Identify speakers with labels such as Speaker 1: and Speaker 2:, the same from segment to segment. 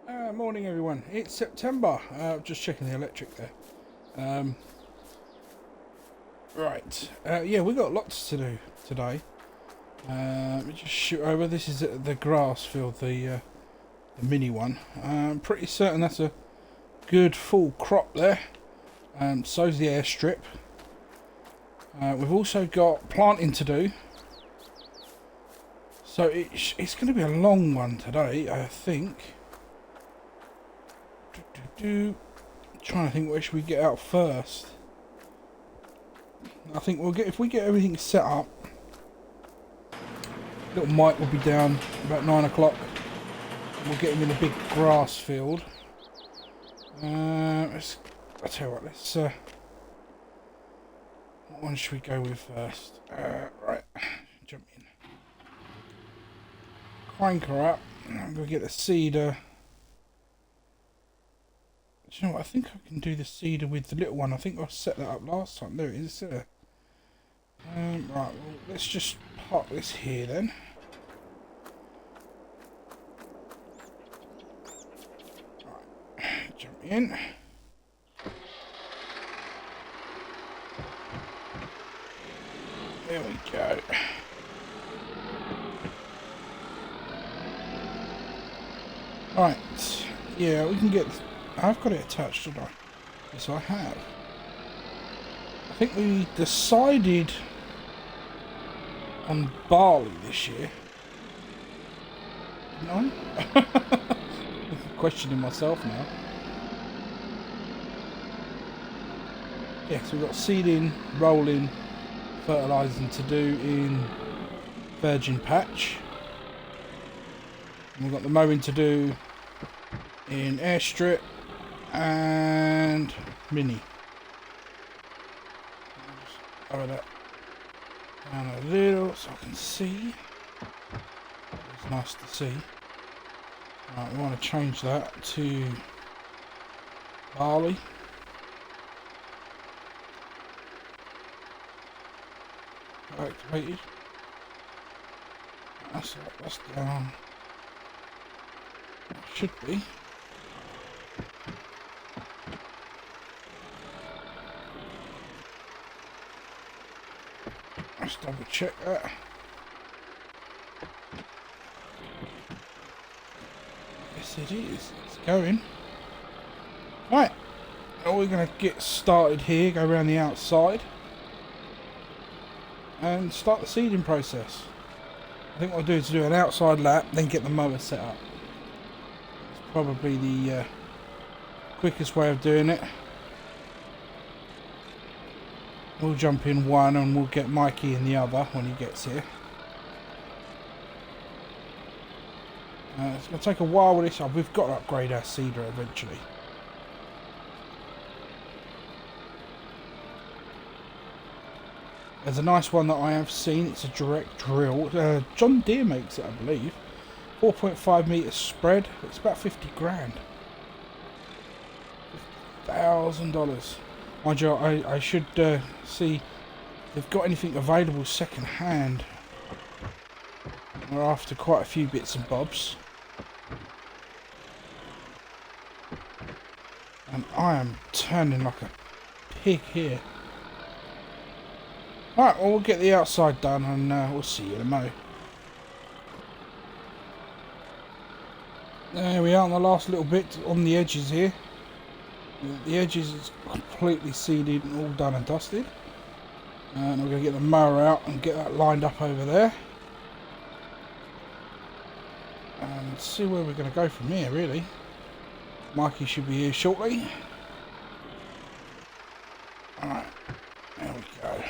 Speaker 1: Morning everyone, it's September. Just checking the electric there. Right, yeah, we got lots to do today. We just shoot over. This is the grass field, the mini one. I'm pretty certain that's a good full crop there. So's the airstrip. We've also got planting to do. So it's going to be a long one today, I think. Trying to think where should we get out first. I think if we get everything set up. Little Mike will be down about 9 o'clock. We'll get him in a big grass field. I'll tell you what. What one should we go with first? Right, jump in. Crank her up. I'm gonna get the seeder. Do you know what? I think I can do the seeder with the little one. I think I set that up last time. There it is. Right, well, let's just park this here then. Right, jump in. There we go. Right, yeah, we can get... I've got it attached, don't I? Yes, I have. I think we decided on barley this year. Didn't I? I'm questioning myself now. Yeah, so we've got seeding, rolling, fertilising to do in virgin patch. And we've got the mowing to do in airstrip and mini. Just lower that down a little so I can see. It's nice to see. Right, we want to change that to barley. Activated. That's down. It should be. Let's double check that. Yes, it is. It's going. Right. Now we're going to get started here. Go around the outside. And start the seeding process. I think what I'll do is do an outside lap, then get the mower set up. It's probably the quickest way of doing it. We'll jump in one and we'll get Mikey in the other when he gets here. It's going to take a while with this. We've got to upgrade our seeder eventually. There's a nice one that I have seen. It's a direct drill. John Deere makes it, I believe. 4.5 metre spread. It's about 50 grand. $50,000. Mind you, I should see if they've got anything available second hand. We're after quite a few bits and bobs. And I am turning like a pig here. Right, well, we'll get the outside done and we'll see you in a mo. There we are on the last little bit on the edges here. The edges is completely seeded and all done and dusted. And we're going to get the mower out and get that lined up over there. And see where we're going to go from here, really. Mikey should be here shortly. Alright, there we go.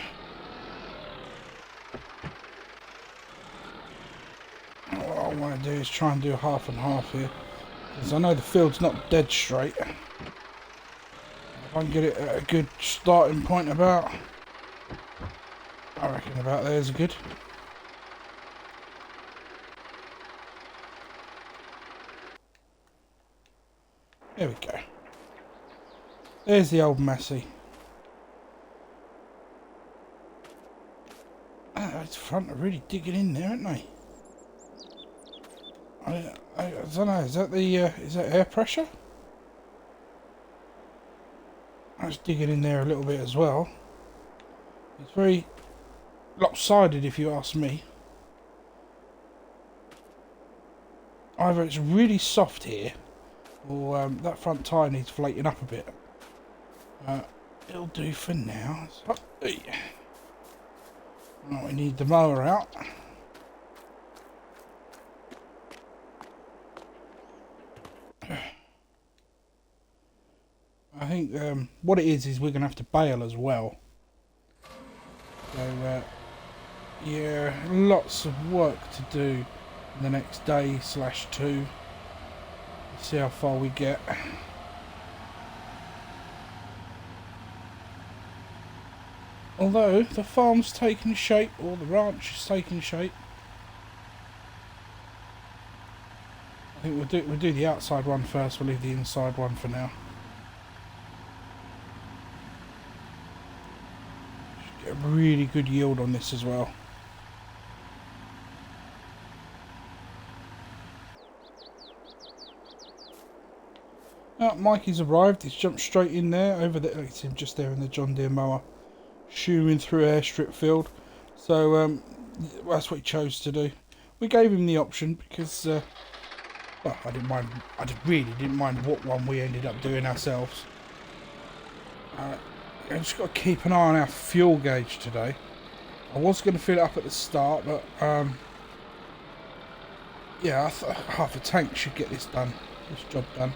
Speaker 1: What I want to do is try and do half and half here. Because I know the field's not dead straight. If I can get it at a good starting point about... I reckon about there's good. There we go. There's the old Massey. Those front are really digging in there, aren't they? I don't know, is that air pressure? I was digging in there a little bit as well. It's very lopsided if you ask me. Either it's really soft here, or that front tyre needs flaking up a bit. It'll do for now. So, we need the mower out. I think what it is we're going to have to bail as well. So, yeah, lots of work to do in the next day / 2. See how far we get. Although the farm's taking shape, or the ranch is taking shape. I think we'll do the outside one first. We'll leave the inside one for now. Should get a really good yield on this as well. Mikey's arrived. He's jumped straight in there. Over there, it's him just there in the John Deere mower, shooming through airstrip field. So that's what he chose to do. We gave him the option because, well, I didn't mind. I really didn't mind what one we ended up doing ourselves. I just got to keep an eye on our fuel gauge today. I was going to fill it up at the start, but yeah, I thought half a tank should get this job done.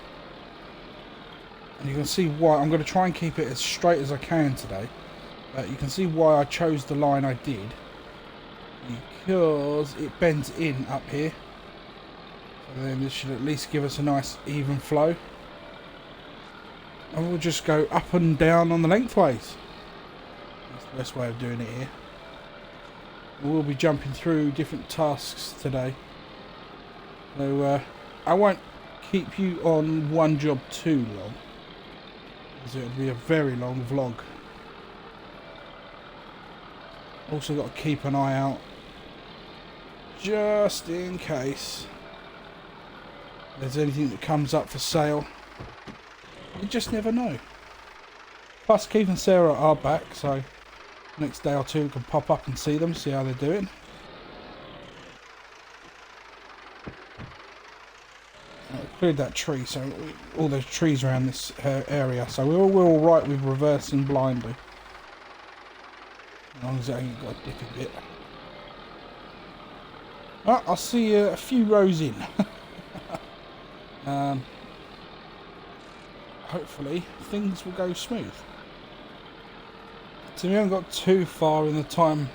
Speaker 1: And you can see why I'm going to try and keep it as straight as I can today. You can see why I chose the line I did, because it bends in up here. So then this should at least give us a nice even flow. And we'll just go up and down on the lengthways. That's the best way of doing it here. We'll be jumping through different tasks today. So I won't keep you on one job too long, because it'll be a very long vlog. Also got to keep an eye out, just in case there's anything that comes up for sale. You just never know. Plus Keith and Sarah are back, so next day or two we can pop up and see them, see how they're doing. Cleared that tree, so all those trees around this area, so we're all right with reversing blindly, as long as it ain't got a dippy bit. Well, I'll see you a few rows in. Hopefully things will go smooth. So we haven't got too far in the time,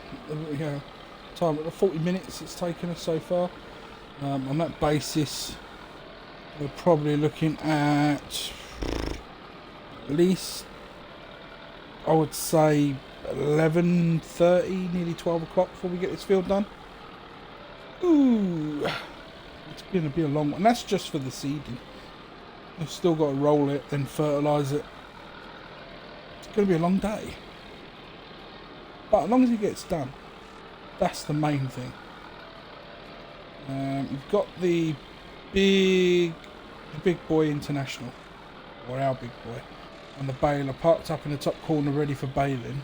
Speaker 1: time at the 40 minutes it's taken us so far. On that basis, we're probably looking at least, I would say, 11:30, nearly 12 o'clock before we get this field done. Ooh, it's going to be a long one. And that's just for the seeding. We've still got to roll it, then fertilise it. It's going to be a long day. But as long as it gets done, that's the main thing. We've got the big boy International, or our big boy, and the baler parked up in the top corner ready for baling.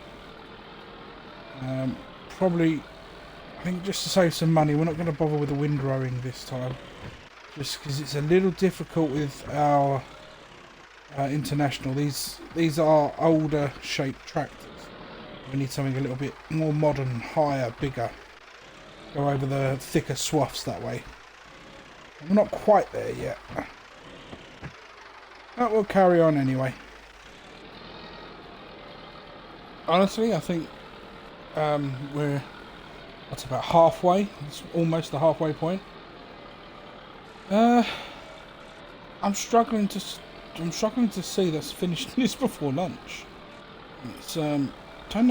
Speaker 1: Probably, I think just to save some money, we're not going to bother with the windrowing this time, just because it's a little difficult with our International. These are older shaped tractors. We need something a little bit more modern, higher, bigger. Go over the thicker swaths that way. We're not quite there yet. But we'll carry on anyway. Honestly, I think we're about halfway. It's almost the halfway point. I'm struggling to see us finishing this before lunch. It's turned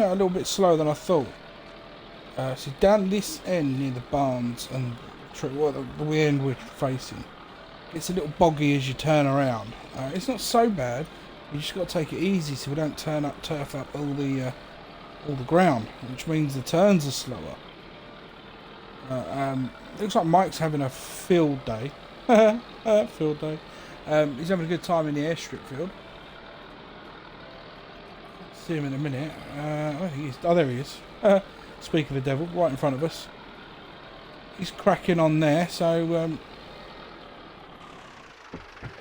Speaker 1: out a little bit slower than I thought. So down this end near the barns and the end we're facing, it's a little boggy as you turn around. It's not so bad. You just got to take it easy so we don't turf up all the ground, which means the turns are slower. Looks like Mike's having a field day. Field day. He's having a good time in the airstrip field. See him in a minute. I think he's... Oh, there he is. Speak of the devil, right in front of us. He's cracking on there, so...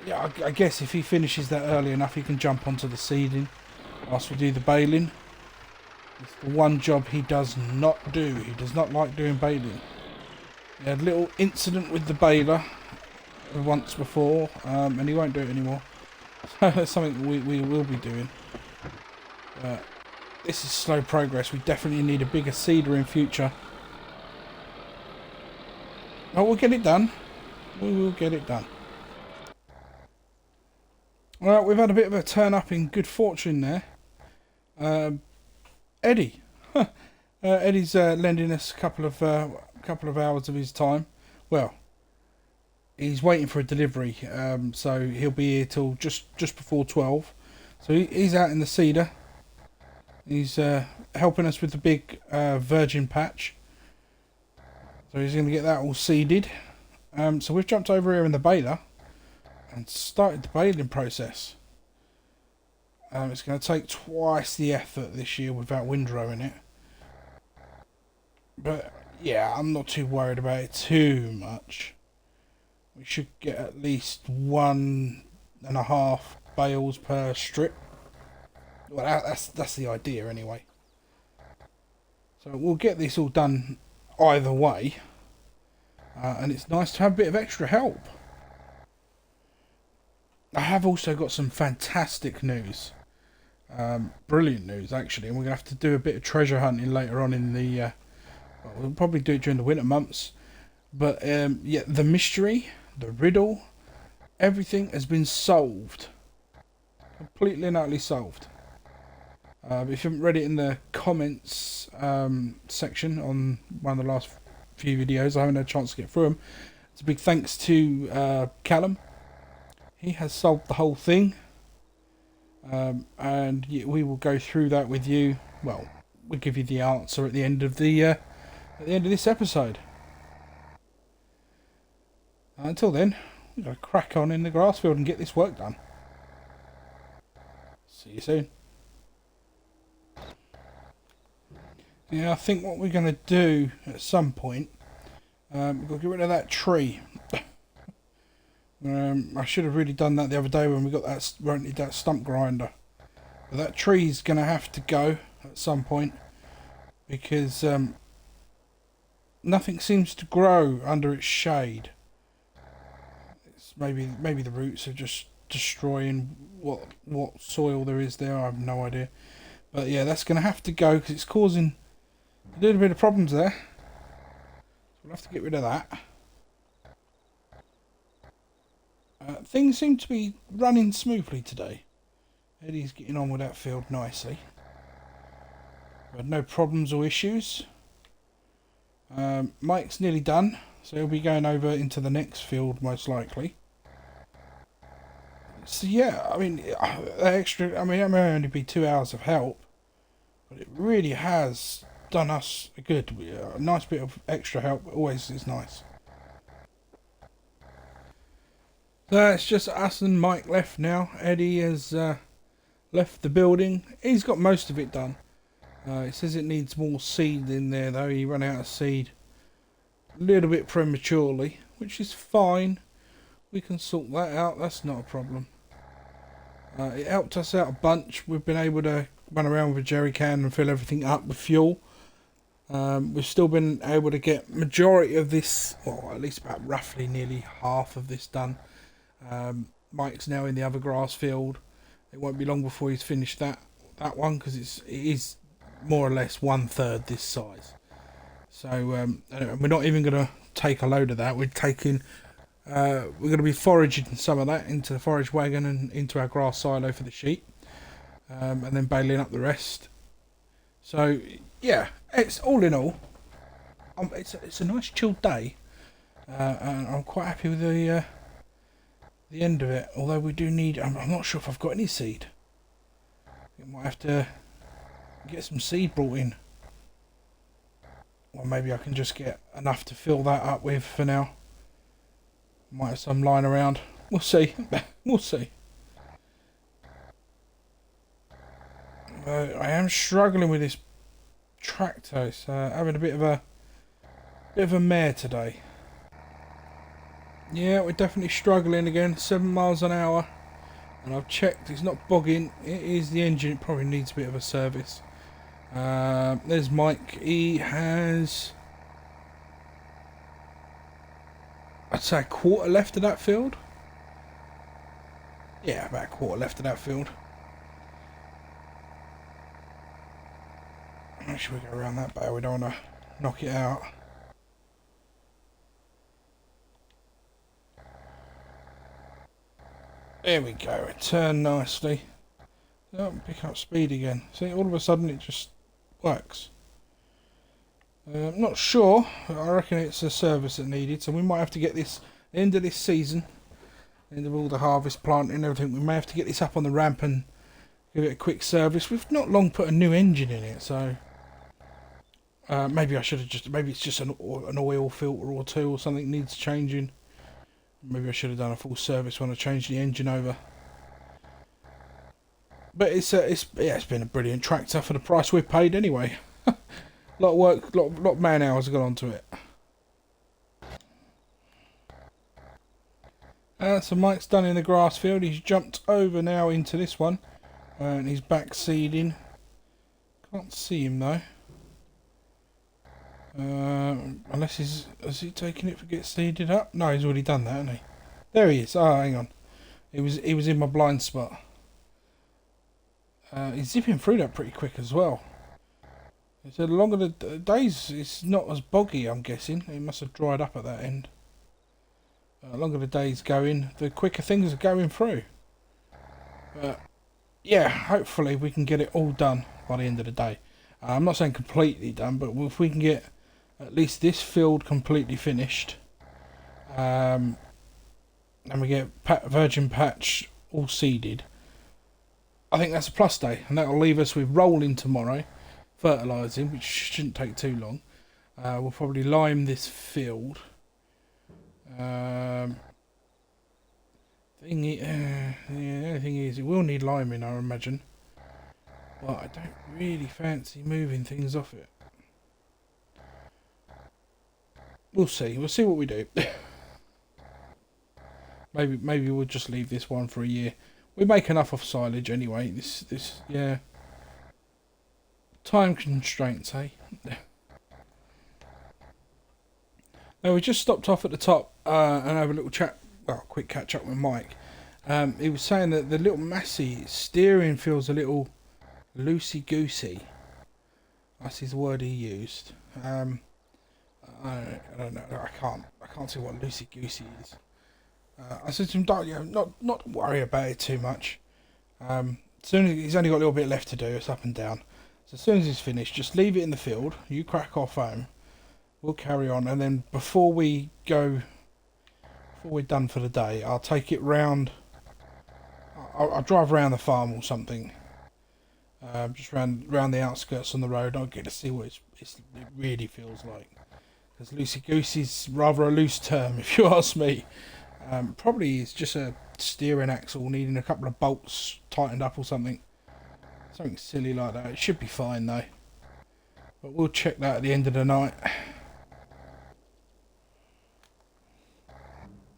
Speaker 1: yeah, I guess if he finishes that early enough, he can jump onto the seeding whilst we do the baling. It's the one job he does not do. He does not like doing baling. He had a little incident with the baler once before, and he won't do it anymore. So that's something we will be doing. This is slow progress. We definitely need a bigger seeder in future. Oh, we'll get it done. We will get it done. Well, we've had a bit of a turn up in good fortune there. Eddie. Eddie's lending us a couple of hours of his time. Well, he's waiting for a delivery, so he'll be here till just before 12. So he's out in the cedar. He's helping us with the big virgin patch. So he's going to get that all seeded. So we've jumped over here in the baler and started the baling process. It's going to take twice the effort this year without windrow in it. But yeah, I'm not too worried about it too much. We should get at least 1.5 bales per strip. Well, that's the idea anyway. So we'll get this all done either way. And it's nice to have a bit of extra help. I have also got some fantastic news. Brilliant news, actually. And we're going to have to do a bit of treasure hunting later on in the... well, we'll probably do it during the winter months. But, yeah, the mystery, the riddle, everything has been solved. Completely and utterly solved. If you haven't read it in the comments section on one of the last few videos, I haven't had a chance to get through them. It's a big thanks to Callum. He has solved the whole thing. And we will go through that with you. Well, we'll give you the answer at the end of this episode. Until then, we've got to crack on in the grass field and get this work done. See you soon. Yeah, I think what we're going to do at some point, we've got to get rid of that tree. I should have really done that the other day when we got that stump grinder. But that tree's going to have to go at some point because nothing seems to grow under its shade. It's maybe the roots are just destroying what soil there is there. I have no idea. But yeah, that's going to have to go because it's causing a little bit of problems there. So we'll have to get rid of that. Things seem to be running smoothly today. Eddie's getting on with that field nicely. We had no problems or issues. Mike's nearly done, so he'll be going over into the next field most likely. So yeah, I mean, it may only be 2 hours of help, but it really has done us a good. A nice bit of extra help always is nice. So it's just us and Mike left now. Eddie has left the building. He's got most of it done. He says it needs more seed in there though. He ran out of seed a little bit prematurely, which is fine. We can sort that out. That's not a problem. It helped us out a bunch. We've been able to run around with a jerry can and fill everything up with fuel. We've still been able to get majority of this, or at least about roughly nearly half of this done. Mike's now in the other grass field. It won't be long before he's finished that one because it is more or less 1/3 this size. So anyway, we're not even going to take a load of that. We're going to be foraging some of that into the forage wagon and into our grass silo for the sheep, and then baling up the rest. So yeah, it's all in all, it's a nice chilled day, and I'm quite happy with the end of it. Although we do need, I'm not sure if I've got any seed. We might have to get some seed brought in, or maybe I can just get enough to fill that up with for now. Might have some lying around. We'll see. We'll see. I am struggling with this tractor. It's having a bit of a mare today. Yeah, we're definitely struggling again. 7 miles an hour, and I've checked. It's not bogging. It is the engine. It probably needs a bit of a service. There's Mike. He has, I'd say, a quarter left of that field. Yeah, about a quarter left of that field. Make sure we go around that bale. We don't want to knock it out. There we go. It turned nicely. Oh, pick up speed again. See, all of a sudden it just works. I'm not sure. I reckon it's a service that needed, so we might have to get this end of this season, end of all the harvest planting and everything. We may have to get this up on the ramp and give it a quick service. We've not long put a new engine in it, so maybe I should have just. Maybe it's just an oil filter or two or something needs changing. Maybe I should have done a full service when I changed the engine over. But it's been a brilliant tractor for the price we've paid anyway. A lot of work, lot of man hours have gone onto it. So Mike's done in the grass field. He's jumped over now into this one, and he's back seeding. Can't see him though. Unless is he taking it for get seeded up? No, he's already done that, hasn't he? There he is. Oh, hang on. He was in my blind spot. He's zipping through that pretty quick as well. So the longer the days, it's not as boggy, I'm guessing. It must have dried up at that end. The longer the days going, the quicker things are going through. Yeah, hopefully we can get it all done by the end of the day. I'm not saying completely done, but if we can get at least this field completely finished, and we get virgin patch all seeded, I think that's a plus day, and that'll leave us with rolling tomorrow, fertilising, which shouldn't take too long. We'll probably lime this field. Yeah, the only thing is, it will need liming, I imagine. But I don't really fancy moving things off it. We'll see. We'll see what we do. maybe we'll just leave this one for a year. We make enough off silage anyway. This yeah. Time constraints, hey. Now we just stopped off at the top and have a little chat. Well, quick catch up with Mike. He was saying that the little Massey steering feels a little loosey goosey. That's his word he used. I don't know. I can't see what loosey goosey is. I said to him, "Don't not worry about it too much. Soon as he's only got a little bit left to do. It's up and down. So as soon as he's finished, just leave it in the field. You crack off home. We'll carry on, and then before we're done for the day, I'll take it round. I'll drive around the farm or something." Just round the outskirts on the road. I'll get to see what it really feels like. Because loosey goosey's rather a loose term, if you ask me. Probably it's just a steering axle needing a couple of bolts tightened up or something. Something silly like that. It should be fine though. But we'll check that at the end of the night.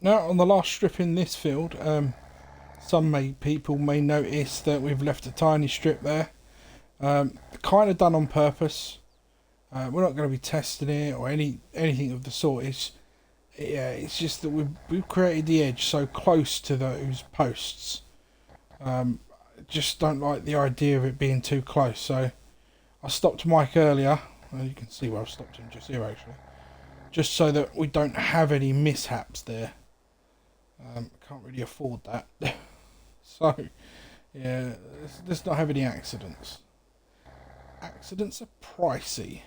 Speaker 1: Now on the last strip in this field, some people may notice that we've left a tiny strip there. Kind of done on purpose. We're not going to be testing it or anything of the sort. It's just that we've created the edge so close to those posts. Just don't like the idea of it being too close. So I stopped Mike earlier. Well, you can see where I've stopped him just here actually. Just so that we don't have any mishaps there. Can't really afford that. So, yeah, let's not have any accidents. Accidents are pricey.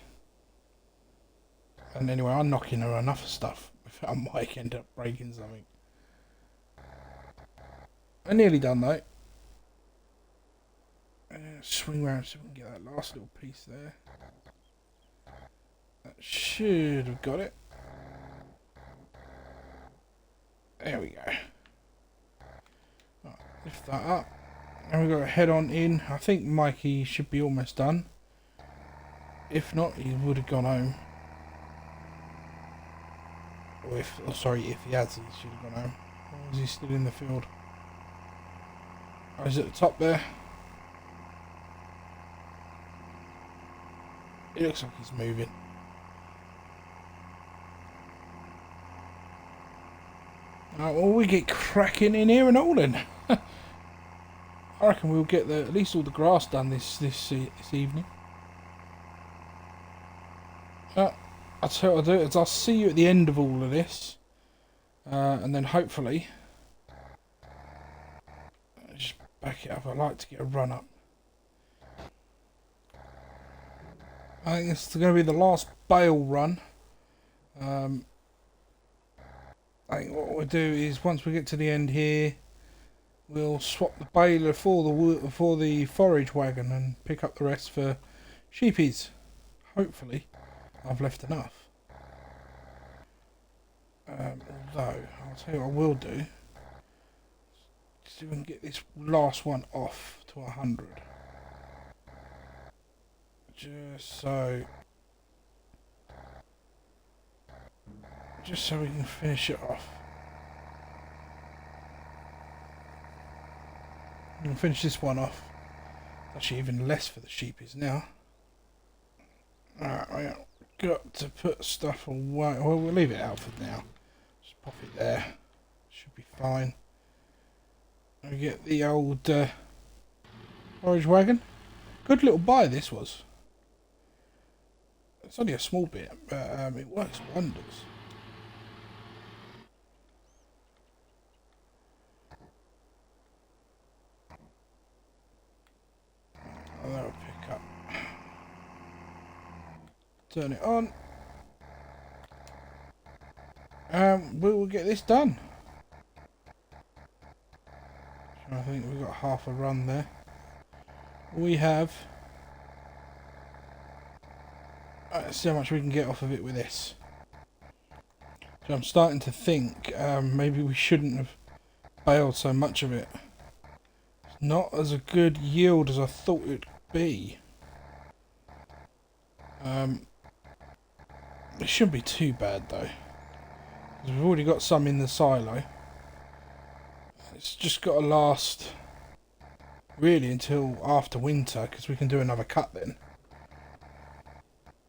Speaker 1: And anyway, I'm knocking her enough stuff without Mike end up breaking something. I'm nearly done though. Swing around so we can get that last little piece there. That should have got it. Lift that up. And we've got to head on in. I think Mikey should be almost done. If not, he would have gone home. Or if, oh, sorry, if he has, he should have gone home. Or is he still in the field? Oh, he's at the top there. It looks like he's moving. Well, we get cracking in here and all then. I reckon we'll get at least all the grass done this evening. I'll tell you what I'll do is I'll see you at the end of all of this, and then hopefully just back it up. I like to get a run up. I think this is going to be the last bale run. I think what we'll do is once we get to the end here, we'll swap the baler for the forage wagon and pick up the rest for sheepies. Hopefully, I've left enough. Although, I'll tell you what I will do. See if we can get this last one off to 100. Just so we can finish it off. I'm going to finish this one off. Actually, even less for the sheepies now. Alright, I've got to put stuff away. Well, we'll leave it out for now. Just pop it there. Should be fine. We get the old forage wagon. Good little buy this was. It's only a small bit, but it works wonders. Oh, that'll pick up. Turn it on. We will get this done. I think we've got half a run there. We have. Let's see how much we can get off of it with this. So I'm starting to think maybe we shouldn't have baled so much of it. It's not as a good yield as I thought it would be. It shouldn't be too bad though, because we've already got some in the silo. It's just got to last really until after winter, because we can do another cut then.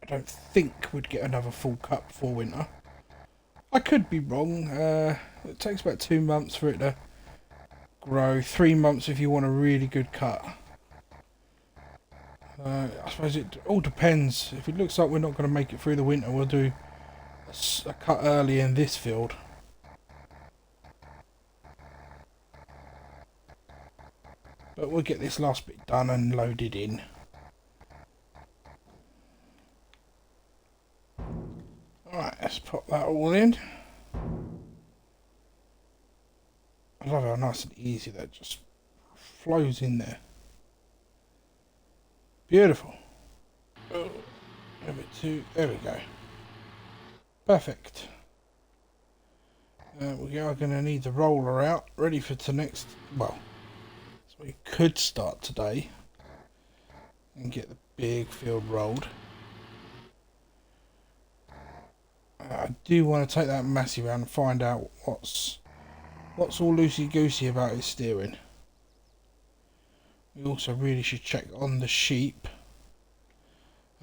Speaker 1: I don't think we'd get another full cut before winter. I could be wrong. It takes about 2 months for it to grow. 3 months if you want a really good cut. I suppose it all depends. If it looks like we're not going to make it through the winter, we'll do a cut early in this field. But we'll get this last bit done and loaded in. Alright, let's pop that all in. I love how nice and easy that just flows in there. Beautiful. Oh, there we go. Perfect. We are going to need the roller out, ready for next. Well, so we could start today and get the big field rolled. I do want to take that Massey round and find out what's all loosey-goosey about his steering. We also really should check on the sheep.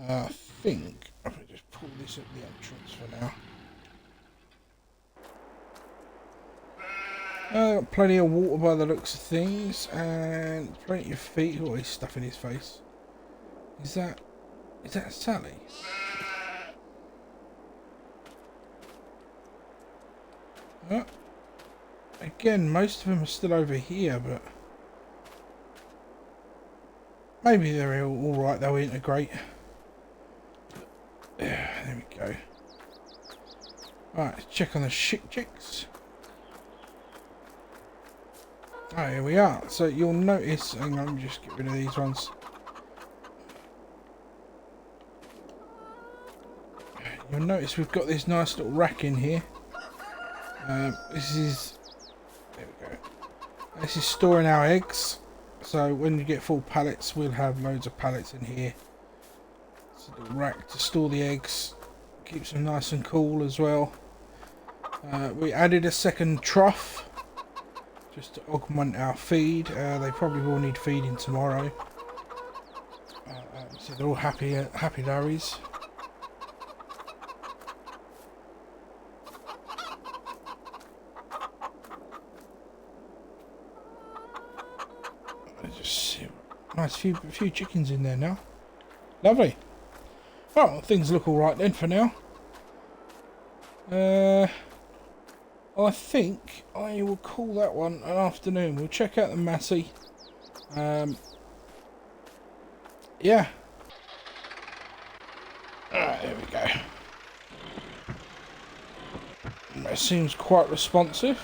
Speaker 1: I think I'll just pull this at the entrance for now. Got plenty of water by the looks of things, and plenty of feet. Oh, he's stuffing his face. Is that Sally? Again, most of them are still over here, but maybe they're all right. They'll integrate. There we go. Right, let's check on the chicks. Oh, here we are. So you'll notice. Hang on, let me just get rid of these ones. You'll notice we've got this nice little rack in here. This is. There we go. This is storing our eggs. So when you get full pallets, we'll have loads of pallets in here. It's a little rack to store the eggs. Keeps them nice and cool as well. We added a second trough just to augment our feed. They probably will need feeding tomorrow. So they're all happy Larrys. Nice few chickens in there now. Lovely. Well, things look all right then for now. I think I will call that one an afternoon. We'll check out the Massey. Yeah. Alright, there we go. It seems quite responsive.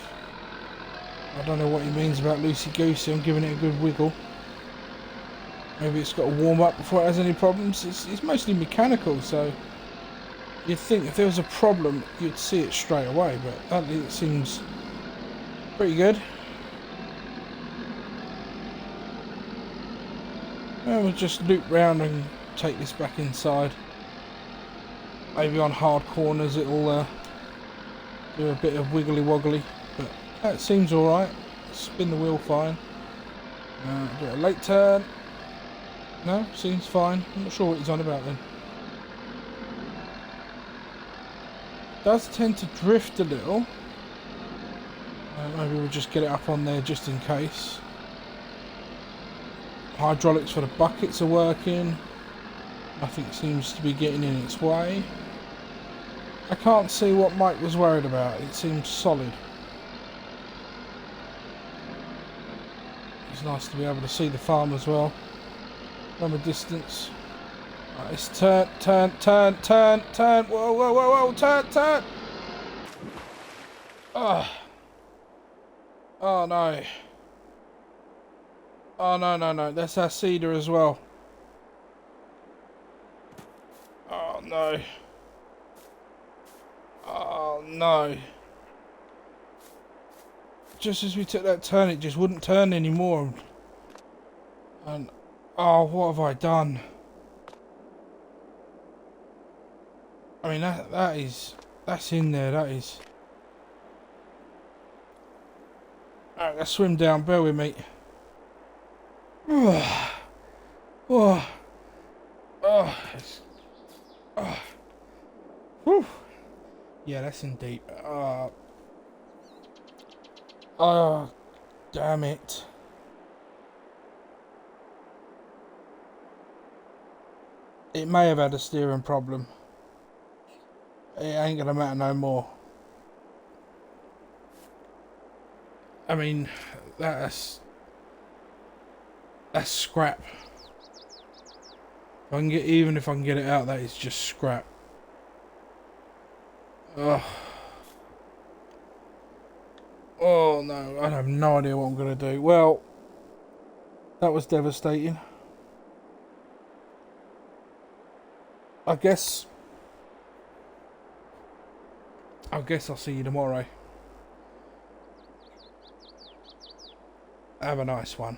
Speaker 1: I don't know what he means about loosey-goosey. I'm giving it a good wiggle. Maybe it's got to warm up before it has any problems. It's mostly mechanical, so you'd think if there was a problem, you'd see it straight away, but it seems pretty good. And we'll just loop round and take this back inside. Maybe on hard corners it'll do a bit of wiggly woggly, but that seems alright. Spin the wheel fine. Do a late turn. No, seems fine. I'm not sure what he's on about then. Does tend to drift a little. Maybe we'll just get it up on there just in case. Hydraulics for the buckets are working. Nothing seems to be getting in its way. I can't see what Mike was worried about. It seems solid. It's nice to be able to see the farm as well from a distance. Right, let's turn. Whoa, turn. Oh no. Oh no. That's our cedar as well. Oh no. Oh no. Just as we took that turn, it just wouldn't turn anymore. And oh, what have I done? I mean, that's in there, that is. Alright, let's swim down, bear with me. Whew. Yeah, that's in deep. Oh, damn it. It may have had a steering problem. It ain't gonna matter no more. I mean, that's scrap. Even if I can get it out, that is just scrap. Ugh. Oh no, I have no idea what I'm gonna do. Well, that was devastating. I guess I'll see you tomorrow. Have a nice one.